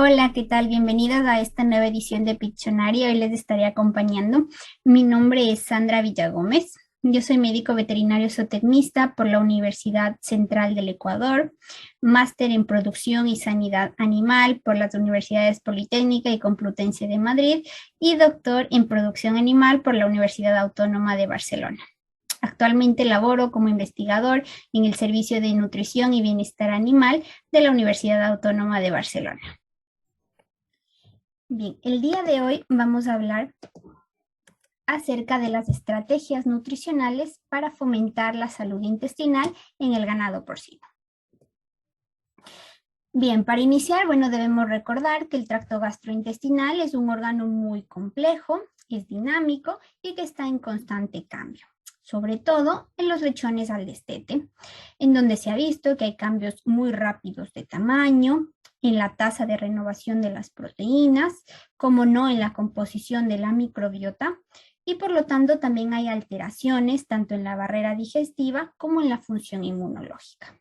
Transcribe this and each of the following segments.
Hola, ¿qué tal? Bienvenidas a esta nueva edición de Piccionario. Hoy les estaré acompañando. Mi nombre es Sandra Villagómez. Yo soy médico veterinario zootecnista por la Universidad Central del Ecuador, máster en Producción y Sanidad Animal por las Universidades Politécnica y Complutense de Madrid y doctor en Producción Animal por la Universidad Autónoma de Barcelona. Actualmente laboro como investigador en el Servicio de Nutrición y Bienestar Animal de la Universidad Autónoma de Barcelona. Bien, el día de hoy vamos a hablar acerca de las estrategias nutricionales para fomentar la salud intestinal en el ganado porcino. Bien, para iniciar, debemos recordar que el tracto gastrointestinal es un órgano muy complejo, es dinámico y que está en constante cambio, sobre todo en los lechones al destete, en donde se ha visto que hay cambios muy rápidos de tamaño, en la tasa de renovación de las proteínas, como no en la composición de la microbiota, y por lo tanto también hay alteraciones tanto en la barrera digestiva como en la función inmunológica.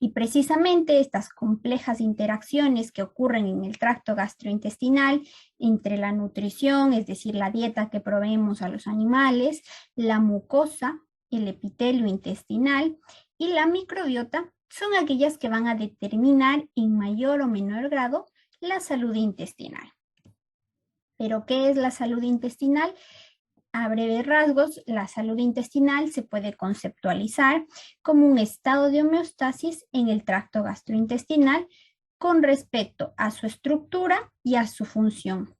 Y precisamente estas complejas interacciones que ocurren en el tracto gastrointestinal entre la nutrición, es decir, la dieta que proveemos a los animales, la mucosa, el epitelio intestinal y la microbiota, son aquellas que van a determinar en mayor o menor grado la salud intestinal. ¿Pero qué es la salud intestinal? A breves rasgos, la salud intestinal se puede conceptualizar como un estado de homeostasis en el tracto gastrointestinal con respecto a su estructura y a su función,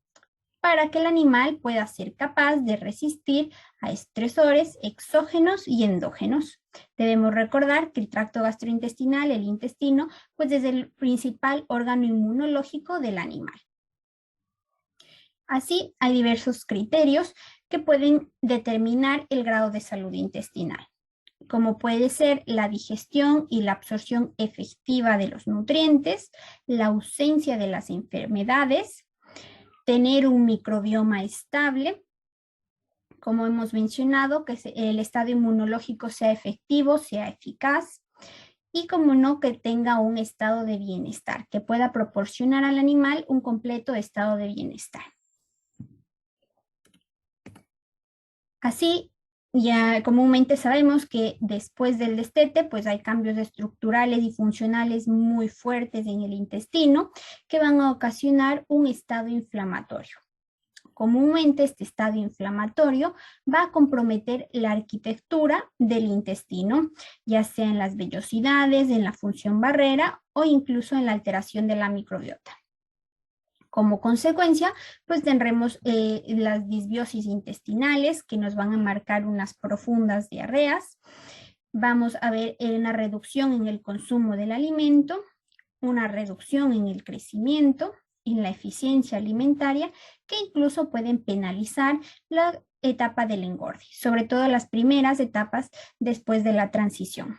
para que el animal pueda ser capaz de resistir a estresores exógenos y endógenos. Debemos recordar que el tracto gastrointestinal, el intestino, pues es el principal órgano inmunológico del animal. Así, hay diversos criterios que pueden determinar el grado de salud intestinal, como puede ser la digestión y la absorción efectiva de los nutrientes, la ausencia de las enfermedades, tener un microbioma estable, como hemos mencionado, que el estado inmunológico sea efectivo, sea eficaz, y como no, que tenga un estado de bienestar, que pueda proporcionar al animal un completo estado de bienestar. Así, ya comúnmente sabemos que después del destete, pues hay cambios estructurales y funcionales muy fuertes en el intestino que van a ocasionar un estado inflamatorio. Comúnmente este estado inflamatorio va a comprometer la arquitectura del intestino, ya sea en las vellosidades, en la función barrera o incluso en la alteración de la microbiota. Como consecuencia, pues tendremos las disbiosis intestinales que nos van a marcar unas profundas diarreas. Vamos a ver una reducción en el consumo del alimento, una reducción en el crecimiento, en la eficiencia alimentaria, que incluso pueden penalizar la etapa del engorde, sobre todo las primeras etapas después de la transición.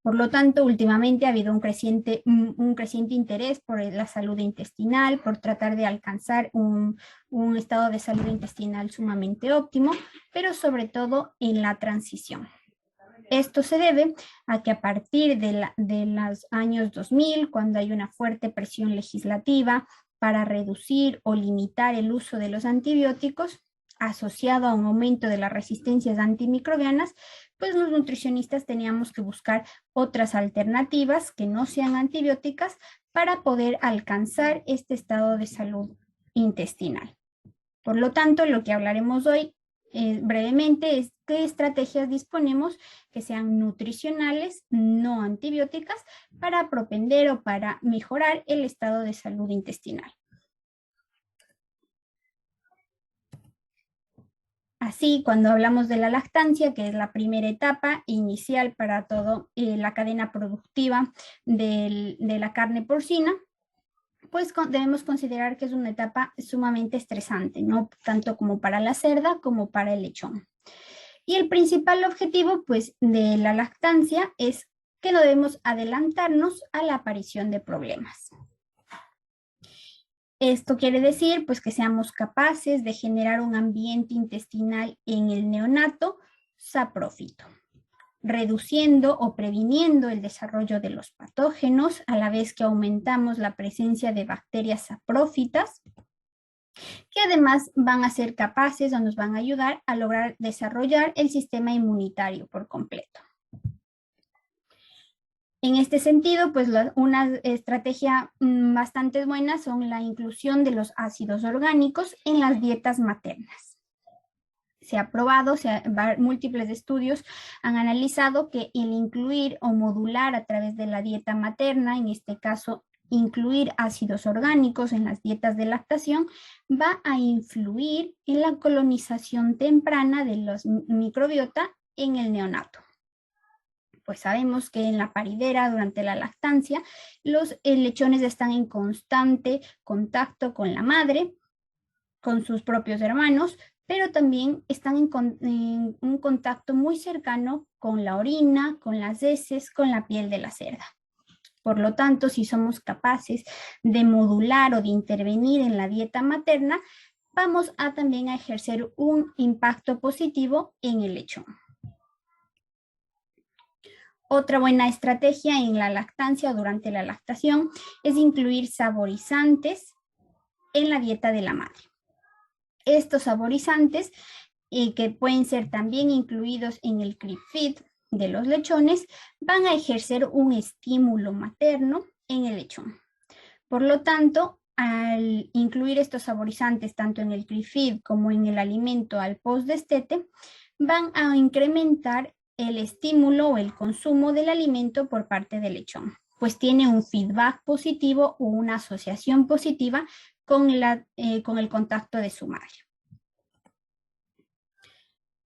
Por lo tanto, últimamente ha habido un creciente interés por la salud intestinal, por tratar de alcanzar un estado de salud intestinal sumamente óptimo, pero sobre todo en la transición. Esto se debe a que a partir de los años 2000, cuando hay una fuerte presión legislativa para reducir o limitar el uso de los antibióticos, asociado a un aumento de las resistencias antimicrobianas, pues los nutricionistas teníamos que buscar otras alternativas que no sean antibióticas para poder alcanzar este estado de salud intestinal. Por lo tanto, lo que hablaremos hoy brevemente es qué estrategias disponemos que sean nutricionales, no antibióticas, para propender o para mejorar el estado de salud intestinal. Así, cuando hablamos de la lactancia, que es la primera etapa inicial para toda la cadena productiva de la carne porcina, pues debemos considerar que es una etapa sumamente estresante, ¿no? Tanto como para la cerda como para el lechón. Y el principal objetivo, pues, de la lactancia es que no debemos adelantarnos a la aparición de problemas. Esto quiere decir, pues, que seamos capaces de generar un ambiente intestinal en el neonato saprófito. reduciendo o previniendo el desarrollo de los patógenos, a la vez que aumentamos la presencia de bacterias saprófitas, que además van a ser capaces o nos van a ayudar a lograr desarrollar el sistema inmunitario por completo. En este sentido, pues una estrategia bastante buena son la inclusión de los ácidos orgánicos en las dietas maternas. Se ha probado, múltiples estudios han analizado que el incluir o modular a través de la dieta materna, en este caso incluir ácidos orgánicos en las dietas de lactación, va a influir en la colonización temprana de los microbiota en el neonato. Pues sabemos que en la paridera, durante la lactancia, los lechones están en constante contacto con la madre, con sus propios hermanos, pero también están en un contacto muy cercano con la orina, con las heces, con la piel de la cerda. Por lo tanto, si somos capaces de modular o de intervenir en la dieta materna, vamos a también a ejercer un impacto positivo en el lechón. Otra buena estrategia en la lactancia o durante la lactación es incluir saborizantes en la dieta de la madre. Estos saborizantes, que pueden ser también incluidos en el crib feed de los lechones, van a ejercer un estímulo materno en el lechón. Por lo tanto, al incluir estos saborizantes tanto en el crib feed como en el alimento al postdestete, van a incrementar el estímulo o el consumo del alimento por parte del lechón, pues tiene un feedback positivo o una asociación positiva con el contacto de su madre.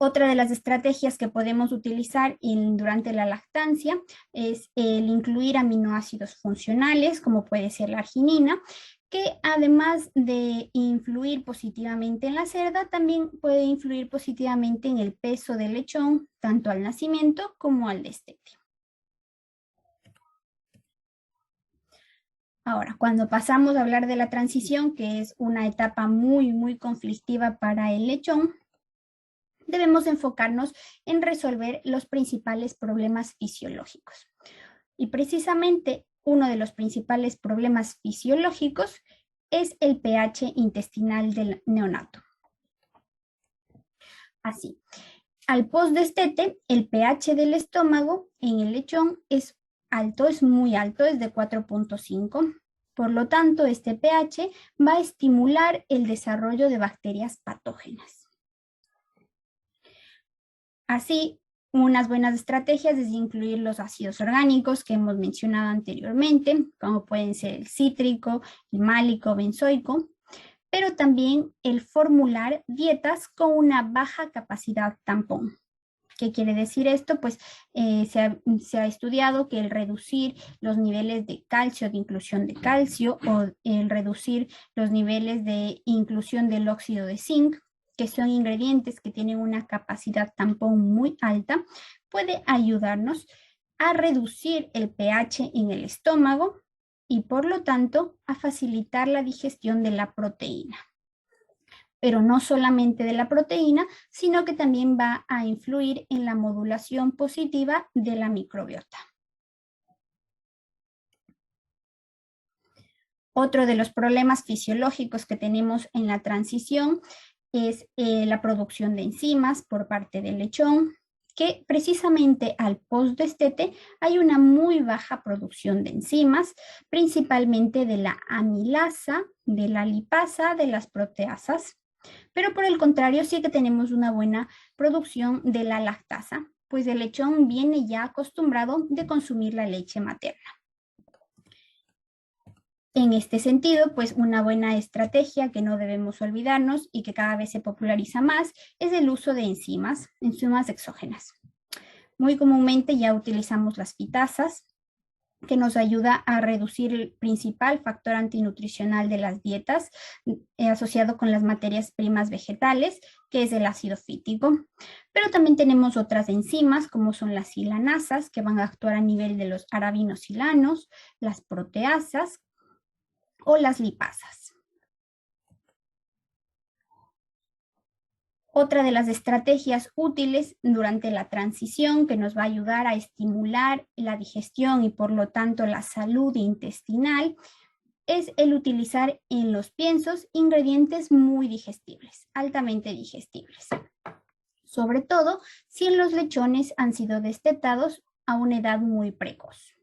Otra de las estrategias que podemos utilizar durante la lactancia es el incluir aminoácidos funcionales, como puede ser la arginina, que además de influir positivamente en la cerda, también puede influir positivamente en el peso del lechón, tanto al nacimiento como al destete. Ahora, cuando pasamos a hablar de la transición, que es una etapa muy conflictiva para el lechón, debemos enfocarnos en resolver los principales problemas fisiológicos. Y precisamente uno de los principales problemas fisiológicos es el pH intestinal del neonato. Así, al postdestete, el pH del estómago en el lechón es alto, es muy alto, es de 4.5. Por lo tanto, este pH va a estimular el desarrollo de bacterias patógenas. Así, unas buenas estrategias es incluir los ácidos orgánicos que hemos mencionado anteriormente, como pueden ser el cítrico, el málico, benzoico, pero también el formular dietas con una baja capacidad tampón. ¿Qué quiere decir esto? Pues se ha estudiado que el reducir los niveles de calcio, de inclusión de calcio, o el reducir los niveles de inclusión del óxido de zinc, que son ingredientes que tienen una capacidad tampón muy alta, puede ayudarnos a reducir el pH en el estómago y por lo tanto a facilitar la digestión de la proteína. Pero no solamente de la proteína, sino que también va a influir en la modulación positiva de la microbiota. Otro de los problemas fisiológicos que tenemos en la transición es la producción de enzimas por parte del lechón, que precisamente al postdestete hay una muy baja producción de enzimas, principalmente de la amilasa, de la lipasa, de las proteasas. Pero por el contrario, sí que tenemos una buena producción de la lactasa, pues el lechón viene ya acostumbrado de consumir la leche materna. En este sentido, pues una buena estrategia que no debemos olvidarnos y que cada vez se populariza más es el uso de enzimas exógenas. Muy comúnmente ya utilizamos las fitasas, que nos ayuda a reducir el principal factor antinutricional de las dietas asociado con las materias primas vegetales, que es el ácido fítico. Pero también tenemos otras enzimas, como son las silanasas, que van a actuar a nivel de los arabinosilanos, las proteasas o las lipasas. Otra de las estrategias útiles durante la transición que nos va a ayudar a estimular la digestión y por lo tanto la salud intestinal es el utilizar en los piensos ingredientes muy digestibles, altamente digestibles. Sobre todo si los lechones han sido destetados a una edad muy precoz.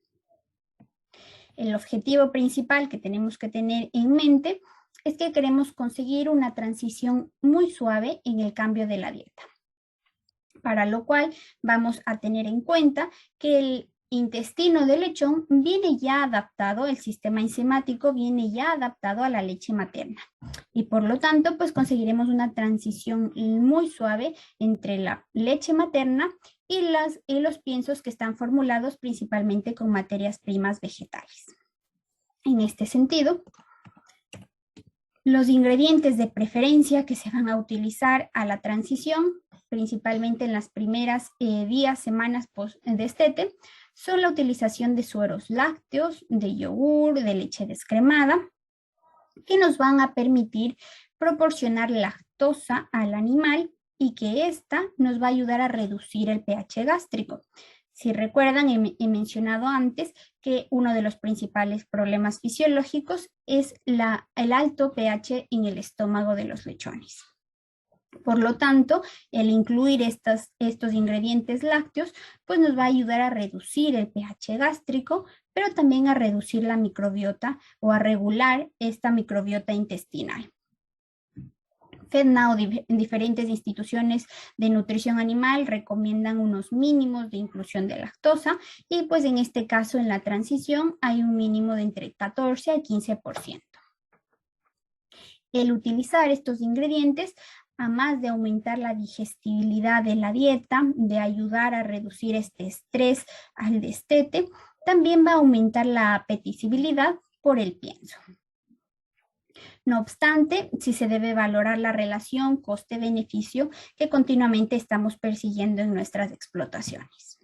El objetivo principal que tenemos que tener en mente es que queremos conseguir una transición muy suave en el cambio de la dieta, para lo cual vamos a tener en cuenta que el intestino del lechón viene ya adaptado, el sistema enzimático viene ya adaptado a la leche materna y por lo tanto pues conseguiremos una transición muy suave entre la leche materna y los piensos que están formulados principalmente con materias primas vegetales. En este sentido, los ingredientes de preferencia que se van a utilizar a la transición, principalmente en las primeras días, semanas post-destete, son la utilización de sueros lácteos, de yogur, de leche descremada, que nos van a permitir proporcionar lactosa al animal y que ésta nos va a ayudar a reducir el pH gástrico. Si recuerdan, he mencionado antes que uno de los principales problemas fisiológicos es el alto pH en el estómago de los lechones. Por lo tanto, el incluir estos ingredientes lácteos pues nos va a ayudar a reducir el pH gástrico, pero también a reducir la microbiota o a regular esta microbiota intestinal. FedNow, diferentes instituciones de nutrición animal recomiendan unos mínimos de inclusión de lactosa y pues en este caso en la transición hay un mínimo de entre 14 al 15%. El utilizar estos ingredientes, a más de aumentar la digestibilidad de la dieta, de ayudar a reducir este estrés al destete, también va a aumentar la apetecibilidad por el pienso. No obstante, sí se debe valorar la relación coste-beneficio que continuamente estamos persiguiendo en nuestras explotaciones.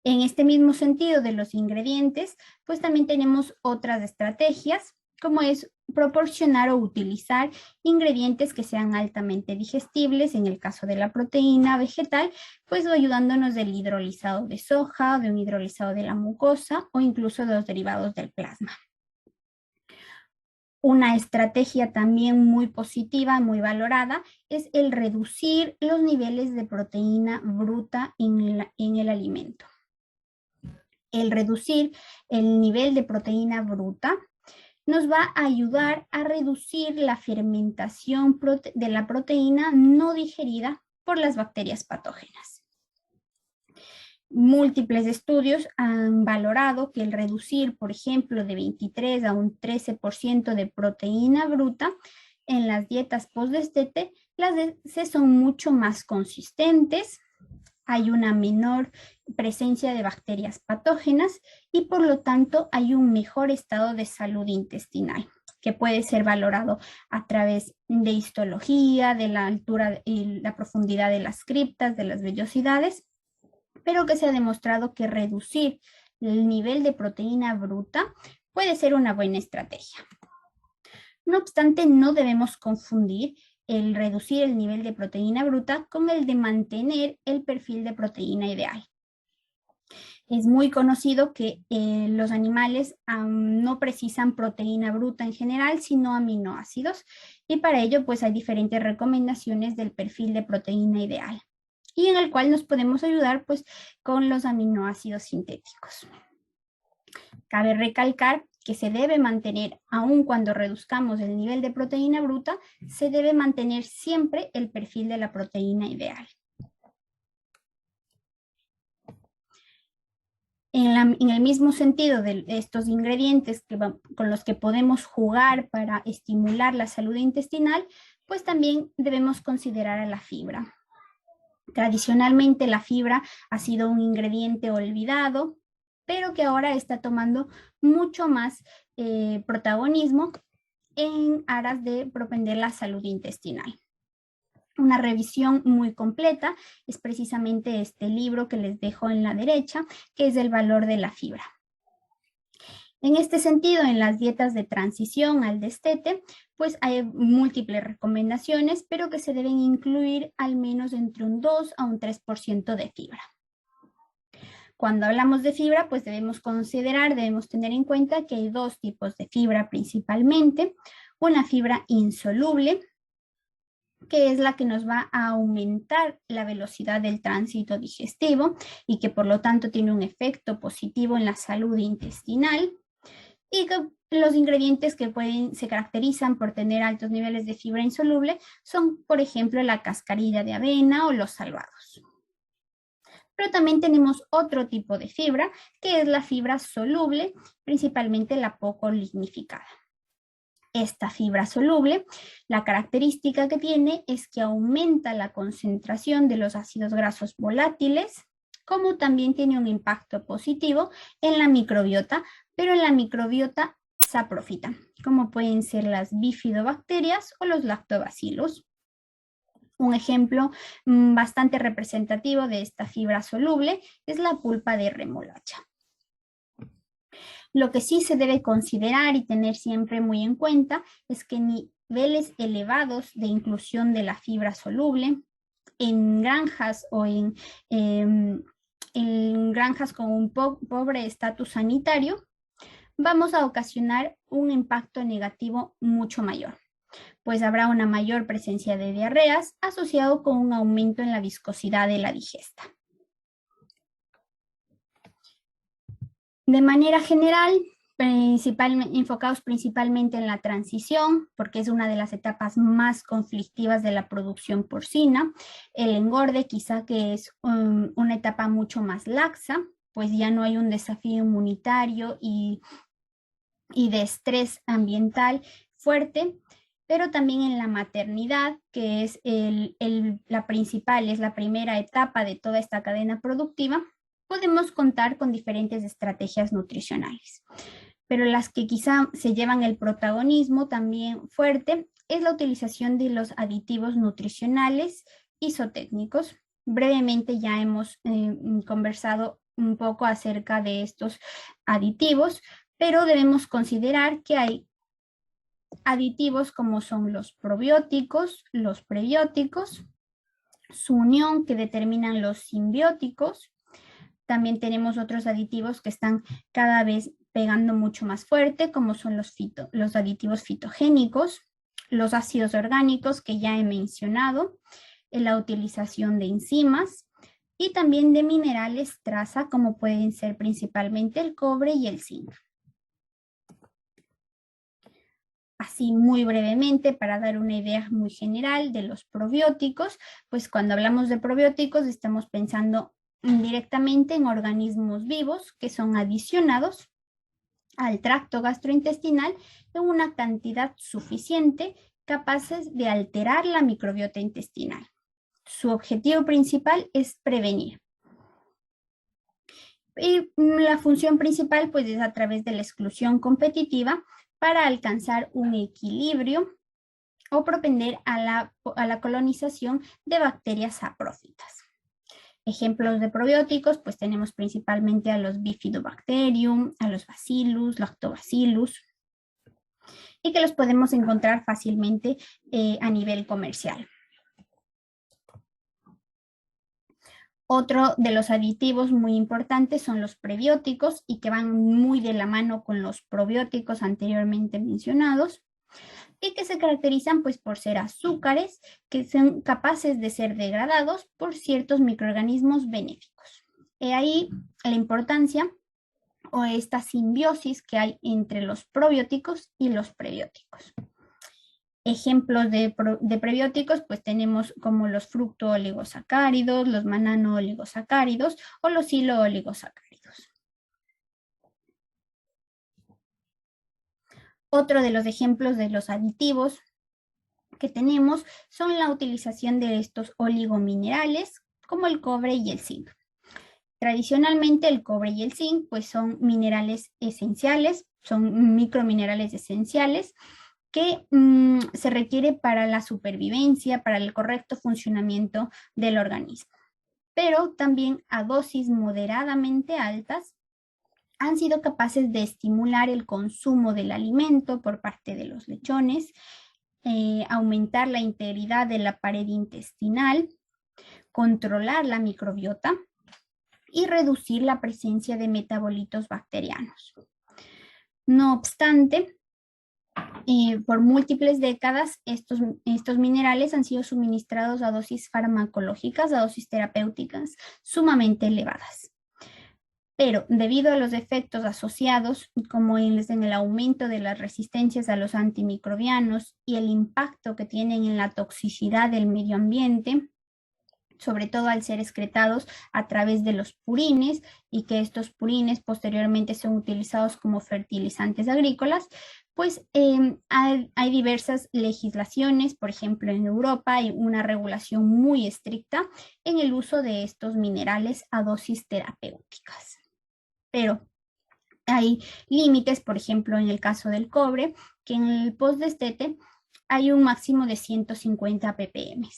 En este mismo sentido de los ingredientes, pues también tenemos otras estrategias, como es proporcionar o utilizar ingredientes que sean altamente digestibles, en el caso de la proteína vegetal, pues ayudándonos del hidrolizado de soja, de un hidrolizado de la mucosa o incluso de los derivados del plasma. Una estrategia también muy positiva, muy valorada, es el reducir los niveles de proteína bruta en el alimento. El reducir el nivel de proteína bruta nos va a ayudar a reducir la fermentación de la proteína no digerida por las bacterias patógenas. Múltiples estudios han valorado que el reducir, por ejemplo, de 23 a un 13% de proteína bruta en las dietas post-destete, las heces son mucho más consistentes, hay una menor presencia de bacterias patógenas y por lo tanto hay un mejor estado de salud intestinal que puede ser valorado a través de histología, de la altura y la profundidad de las criptas, de las vellosidades, pero que se ha demostrado que reducir el nivel de proteína bruta puede ser una buena estrategia. No obstante, no debemos confundir el reducir el nivel de proteína bruta con el de mantener el perfil de proteína ideal. Es muy conocido que los animales no precisan proteína bruta en general, sino aminoácidos, y para ello pues hay diferentes recomendaciones del perfil de proteína ideal, y en el cual nos podemos ayudar pues con los aminoácidos sintéticos. Cabe recalcar que se debe mantener, aun cuando reduzcamos el nivel de proteína bruta, se debe mantener siempre el perfil de la proteína ideal. En el mismo sentido de estos ingredientes con los que podemos jugar para estimular la salud intestinal, pues también debemos considerar a la fibra. Tradicionalmente la fibra ha sido un ingrediente olvidado, pero que ahora está tomando mucho más protagonismo en aras de propender la salud intestinal. Una revisión muy completa es precisamente este libro que les dejo en la derecha, que es El valor de la fibra. En este sentido, en las dietas de transición al destete, pues hay múltiples recomendaciones, pero que se deben incluir al menos entre un 2 a un 3% de fibra. Cuando hablamos de fibra, pues debemos tener en cuenta que hay dos tipos de fibra principalmente. Una fibra insoluble, que es la que nos va a aumentar la velocidad del tránsito digestivo y que por lo tanto tiene un efecto positivo en la salud intestinal. Y que los ingredientes que se caracterizan por tener altos niveles de fibra insoluble son, por ejemplo, la cascarilla de avena o los salvados. Pero también tenemos otro tipo de fibra, que es la fibra soluble, principalmente la poco lignificada. Esta fibra soluble, la característica que tiene es que aumenta la concentración de los ácidos grasos volátiles, como también tiene un impacto positivo en la microbiota, pero en la microbiota saprófita, como pueden ser las bifidobacterias o los lactobacillus. Un ejemplo bastante representativo de esta fibra soluble es la pulpa de remolacha. Lo que sí se debe considerar y tener siempre muy en cuenta es que niveles elevados de inclusión de la fibra soluble en granjas o en granjas con un pobre estatus sanitario, vamos a ocasionar un impacto negativo mucho mayor, pues habrá una mayor presencia de diarreas asociado con un aumento en la viscosidad de la digesta. De manera general, enfocados principalmente en la transición, porque es una de las etapas más conflictivas de la producción porcina. El engorde quizá que es una etapa mucho más laxa, pues ya no hay un desafío inmunitario y de estrés ambiental fuerte, pero también en la maternidad, que es la primera etapa de toda esta cadena productiva, podemos contar con diferentes estrategias nutricionales. Pero las que quizá se llevan el protagonismo también fuerte es la utilización de los aditivos nutricionales isotécnicos. Brevemente ya hemos conversado un poco acerca de estos aditivos, pero debemos considerar que hay aditivos como son los probióticos, los prebióticos, su unión que determinan los simbióticos. También tenemos otros aditivos que están cada vez pegando mucho más fuerte, como son los aditivos fitogénicos, los ácidos orgánicos que ya he mencionado, la utilización de enzimas y también de minerales traza, como pueden ser principalmente el cobre y el zinc. Así muy brevemente, para dar una idea muy general de los probióticos, pues cuando hablamos de probióticos estamos pensando directamente en organismos vivos que son adicionados al tracto gastrointestinal en una cantidad suficiente capaces de alterar la microbiota intestinal. Su objetivo principal es prevenir. Y la función principal pues es a través de la exclusión competitiva para alcanzar un equilibrio o propender a la colonización de bacterias saprófitas. Ejemplos de probióticos, pues tenemos principalmente a los Bifidobacterium, a los Bacillus, Lactobacillus, y que los podemos encontrar fácilmente a nivel comercial. Otro de los aditivos muy importantes son los prebióticos y que van muy de la mano con los probióticos anteriormente mencionados y que se caracterizan pues por ser azúcares que son capaces de ser degradados por ciertos microorganismos benéficos. He ahí la importancia o esta simbiosis que hay entre los probióticos y los prebióticos. Ejemplos de prebióticos, pues tenemos como los fructooligosacáridos, los manano-oligosacáridos o los hilo-oligosacáridos. Otro de los ejemplos de los aditivos que tenemos son la utilización de estos oligominerales como el cobre y el zinc. Tradicionalmente el cobre y el zinc pues son minerales esenciales, son microminerales esenciales que se requiere para la supervivencia, para el correcto funcionamiento del organismo. Pero también a dosis moderadamente altas han sido capaces de estimular el consumo del alimento por parte de los lechones, aumentar la integridad de la pared intestinal, controlar la microbiota y reducir la presencia de metabolitos bacterianos. No obstante, por múltiples décadas, estos minerales han sido suministrados a dosis farmacológicas, a dosis terapéuticas sumamente elevadas. Pero debido a los efectos asociados, como en el aumento de las resistencias a los antimicrobianos y el impacto que tienen en la toxicidad del medio ambiente, sobre todo al ser excretados a través de los purines y que estos purines posteriormente son utilizados como fertilizantes agrícolas, pues hay diversas legislaciones. Por ejemplo, en Europa hay una regulación muy estricta en el uso de estos minerales a dosis terapéuticas. Pero hay límites, por ejemplo, en el caso del cobre, que en el post-destete hay un máximo de 150 ppm.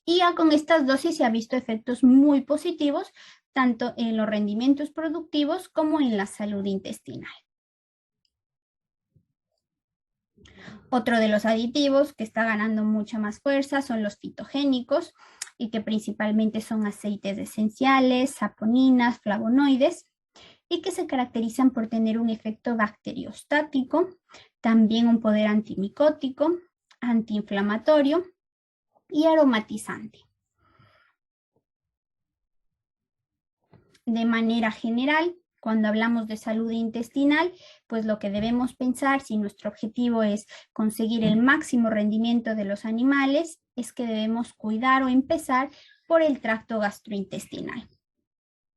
Y ya con estas dosis se han visto efectos muy positivos, tanto en los rendimientos productivos como en la salud intestinal. Otro de los aditivos que está ganando mucha más fuerza son los fitogénicos, y que principalmente son aceites esenciales, saponinas, flavonoides, y que se caracterizan por tener un efecto bacteriostático, también un poder antimicótico, antiinflamatorio y aromatizante. De manera general, cuando hablamos de salud intestinal, pues lo que debemos pensar, si nuestro objetivo es conseguir el máximo rendimiento de los animales, es que debemos cuidar o empezar por el tracto gastrointestinal.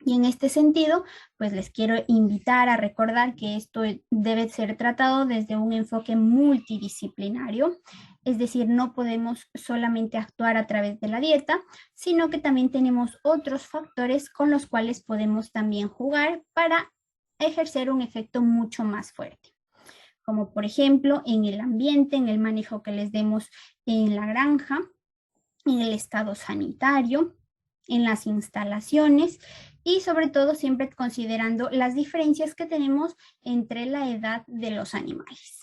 Y en este sentido, pues les quiero invitar a recordar que esto debe ser tratado desde un enfoque multidisciplinario, es decir, no podemos solamente actuar a través de la dieta, sino que también tenemos otros factores con los cuales podemos también jugar para ejercer un efecto mucho más fuerte, como por ejemplo en el ambiente, en el manejo que les demos en la granja, en el estado sanitario, en las instalaciones y sobre todo siempre considerando las diferencias que tenemos entre la edad de los animales.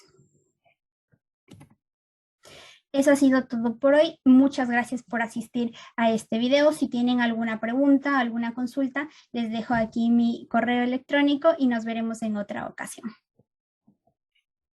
Eso ha sido todo por hoy. Muchas gracias por asistir a este video. Si tienen alguna pregunta, alguna consulta, les dejo aquí mi correo electrónico y nos veremos en otra ocasión.